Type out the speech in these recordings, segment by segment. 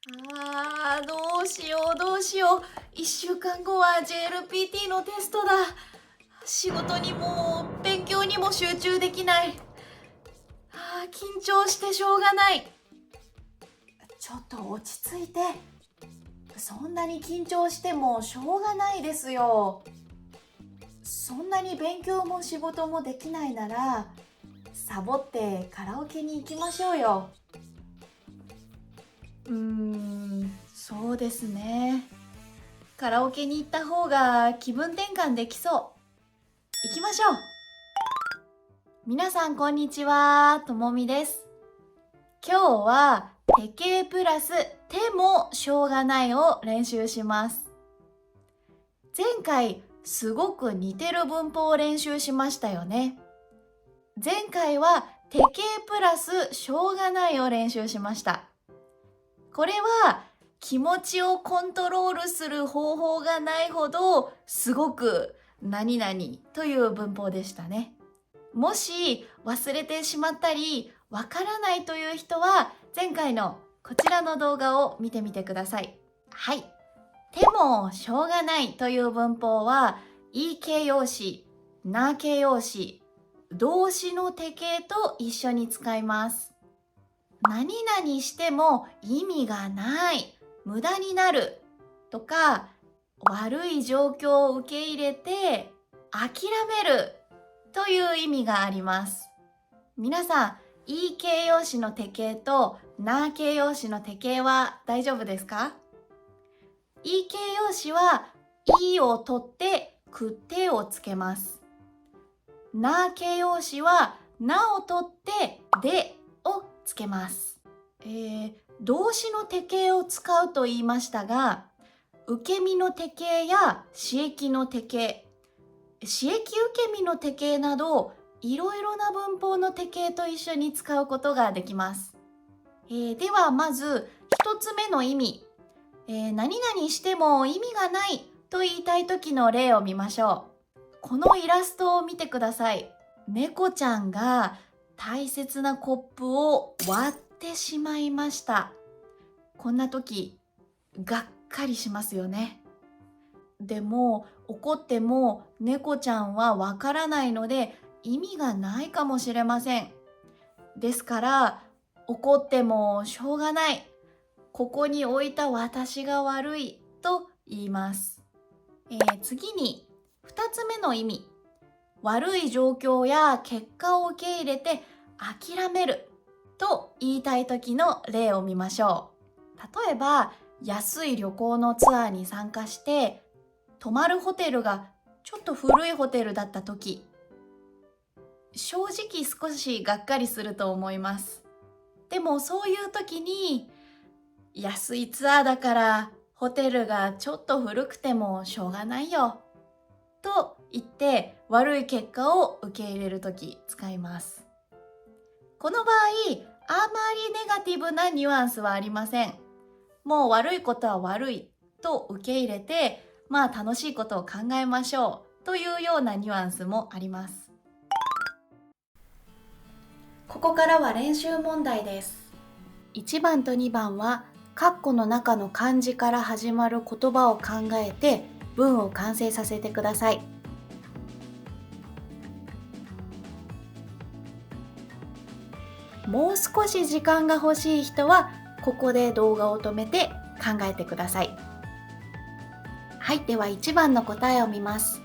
どうしようどうしよう。1週間後は JLPT のテストだ。仕事にも勉強にも集中できない。緊張してしょうがない。ちょっと落ち着いて。そんなに緊張してもしょうがないですよ。そんなに勉強も仕事もできないなら、サボってカラオケに行きましょうよ。そうですね。カラオケに行った方が気分転換できそう。行きましょう。皆さんこんにちは、ともみです。今日は手形プラス手もしょうがないを練習します。前回すごく似てる文法を練習しましたよね。前回は手形プラスしょうがないを練習しました。これは気持ちをコントロールする方法がないほどすごく何々という文法でしたね。もし忘れてしまったりわからないという人は前回のこちらの動画を見てみてください。はい。手もしょうがないという文法は、い形容詞、な形容詞、動詞の手形と一緒に使います。何々しても意味がない、無駄になるとか、悪い状況を受け入れて諦めるという意味があります。皆さん、い形容詞の手形とな形容詞の手形は大丈夫ですか？い形容詞はいを取ってくってをつけます。な形容詞はなを取ってでをつけます。動詞の手形を使うと言いましたが、受け身の手形や詞益の手形、詞益受け身の手形などいろいろな文法の手形と一緒に使うことができます。ではまず一つ目の意味、何々しても意味がないと言いたい時の例を見ましょう。このイラストを見てください。猫ちゃんが大切なコップを割ってしまいました。こんな時、がっかりしますよね。でも怒っても猫ちゃんはわからないので意味がないかもしれません。ですから怒ってもしょうがない。ここに置いた私が悪いと言います。次に2つ目の意味。悪い状況や結果を受け入れて諦めると言いたい時の例を見ましょう。例えば安い旅行のツアーに参加して泊まるホテルがちょっと古いホテルだった時、正直少しがっかりすると思います。でもそういう時に安いツアーだからホテルがちょっと古くてもしょうがないよと言って悪い結果を受け入れるとき使います。この場合、あまりネガティブなニュアンスはありません。もう悪いことは悪いと受け入れて、楽しいことを考えましょうというようなニュアンスもあります。ここからは練習問題です。1番と2番は括弧の中の漢字から始まる言葉を考えて文を完成させてください。もう少し時間が欲しい人はここで動画を止めて考えてください。はい、では1番の答えを見ます。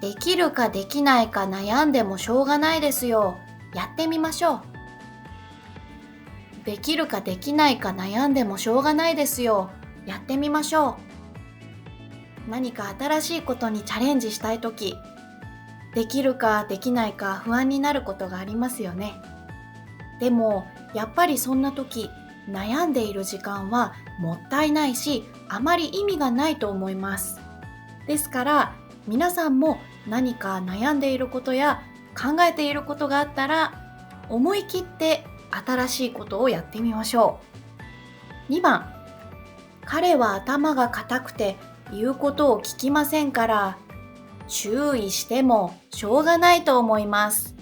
できるかできないか悩んでもしょうがないですよ。やってみましょう。できるかできないか悩んでもしょうがないですよ。やってみましょう。何か新しいことにチャレンジしたいとき、できるかできないか不安になることがありますよね。でもやっぱりそんな時、悩んでいる時間はもったいないし、あまり意味がないと思います。ですから皆さんも何か悩んでいることや考えていることがあったら、思い切って新しいことをやってみましょう。2番、彼は頭が固くて言うことを聞きませんから、注意してもしょうがないと思います。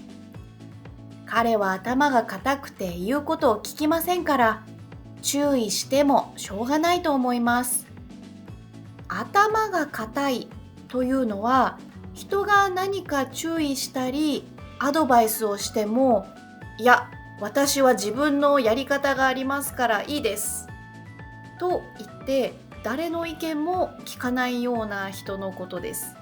彼は頭が固くて言うことを聞きませんから、注意してもしょうがないと思います。頭が固いというのは、人が何か注意したりアドバイスをしても、いや、私は自分のやり方がありますからいいですと言って誰の意見も聞かないような人のことです。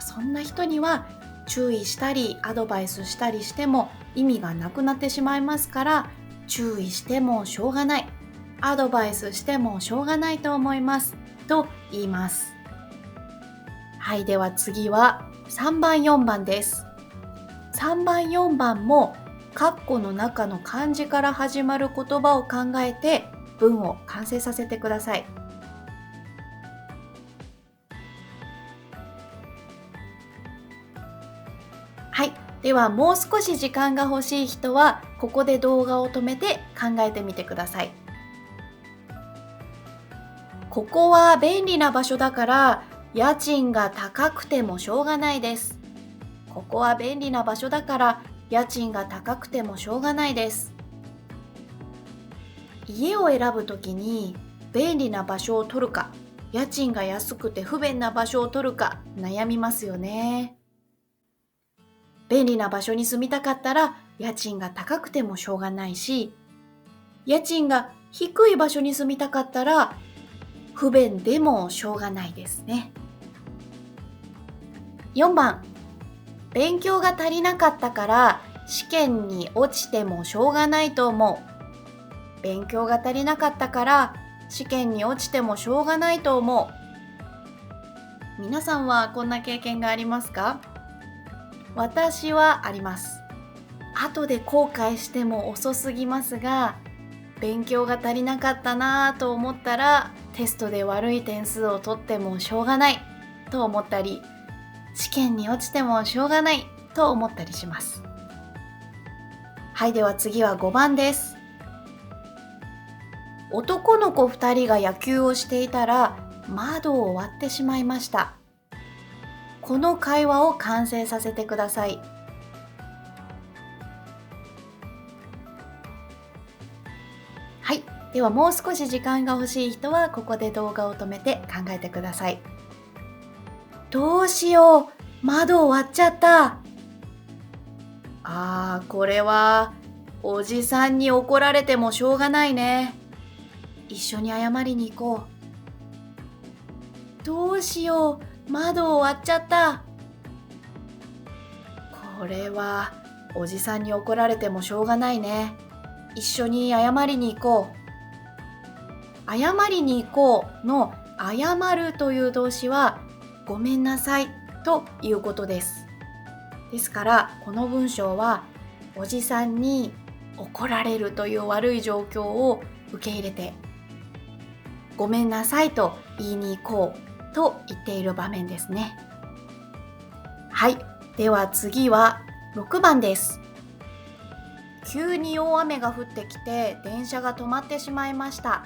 そんな人には注意したりアドバイスしたりしても意味がなくなってしまいますから、注意してもしょうがない、アドバイスしてもしょうがないと思いますと言います。はい、では次は3番4番です。3番4番も括弧の中の漢字から始まる言葉を考えて文を完成させてください。はい、ではもう少し時間が欲しい人はここで動画を止めて考えてみてください。ここは便利な場所だから家賃が高くてもしょうがないです。ここは便利な場所だから家賃が高くてもしょうがないです。家を選ぶときに便利な場所を取るか、家賃が安くて不便な場所を取るか悩みますよね。便利な場所に住みたかったら家賃が高くてもしょうがないし、家賃が低い場所に住みたかったら不便でもしょうがないですね。4番、勉強が足りなかったから試験に落ちてもしょうがないと思う。勉強が足りなかったから試験に落ちてもしょうがないと思う。皆さんはこんな経験がありますか？私はあります。後で後悔しても遅すぎますが、勉強が足りなかったなぁと思ったらテストで悪い点数を取ってもしょうがないと思ったり、試験に落ちてもしょうがないと思ったりします。はい、では次は5番です。男の子2人が野球をしていたら窓を割ってしまいました。この会話を完成させてください。はい、ではもう少し時間が欲しい人はここで動画を止めて考えてください。どうしよう、窓を割っちゃった。これはおじさんに怒られてもしょうがないね。一緒に謝りに行こう。どうしよう、窓を割っちゃった。これはおじさんに怒られてもしょうがないね。一緒に謝りに行こう。謝りに行こうの謝るという動詞はごめんなさいということです。ですからこの文章はおじさんに怒られるという悪い状況を受け入れてごめんなさいと言いに行こうと言っている場面ですね。はい、では次は6番です。急に大雨が降ってきて電車が止まってしまいました。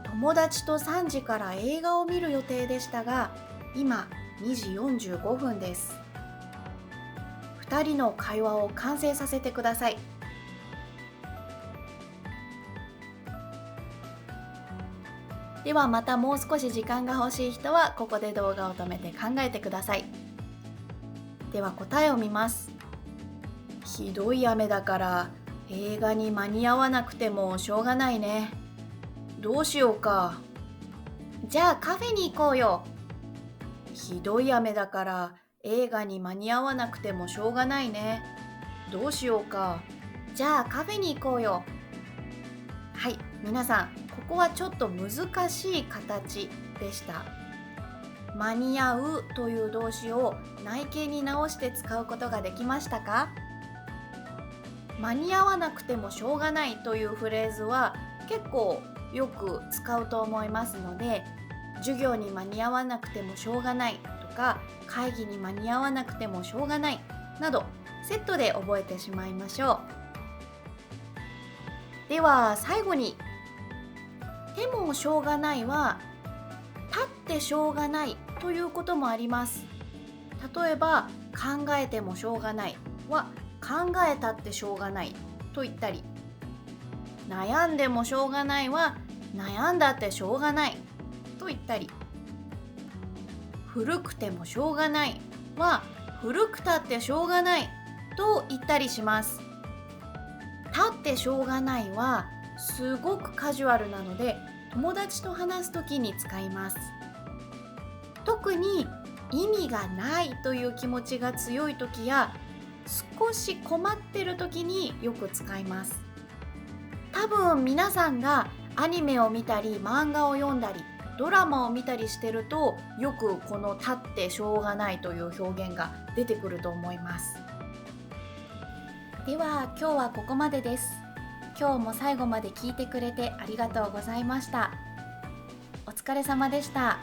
友達と3時から映画を見る予定でしたが、今2時45分です。2人の会話を完成させてください。ではまたもう少し時間が欲しい人はここで動画を止めて考えてください。では答えを見ます。ひどい雨だから映画に間に合わなくてもしょうがないね。どうしようか。じゃあカフェに行こうよ。ひどい雨だから映画に間に合わなくてもしょうがないね。どうしようか。じゃあカフェに行こうよ。はい、皆さん、ここはちょっと難しい形でした。間に合うという動詞を内形に直して使うことができましたか？間に合わなくてもしょうがないというフレーズは結構よく使うと思いますので、授業に間に合わなくてもしょうがないとか、会議に間に合わなくてもしょうがないなどセットで覚えてしまいましょう。では最後に、でもしょうがないは立ってしょうがないということもあります。例えば考えてもしょうがないは考えたってしょうがないと言ったり、悩んでもしょうがないは悩んだってしょうがないと言ったり、古くてもしょうがないは古くたってしょうがないと言ったりします。たってしょうがないはすごくカジュアルなので友達と話すときに使います。特に意味がないという気持ちが強いときや少し困ってるときによく使います。多分皆さんがアニメを見たり漫画を読んだりドラマを見たりしてるとよくこの立ってしょうがないという表現が出てくると思います。では今日はここまでです。今日も最後まで聞いてくれてありがとうございました。お疲れ様でした。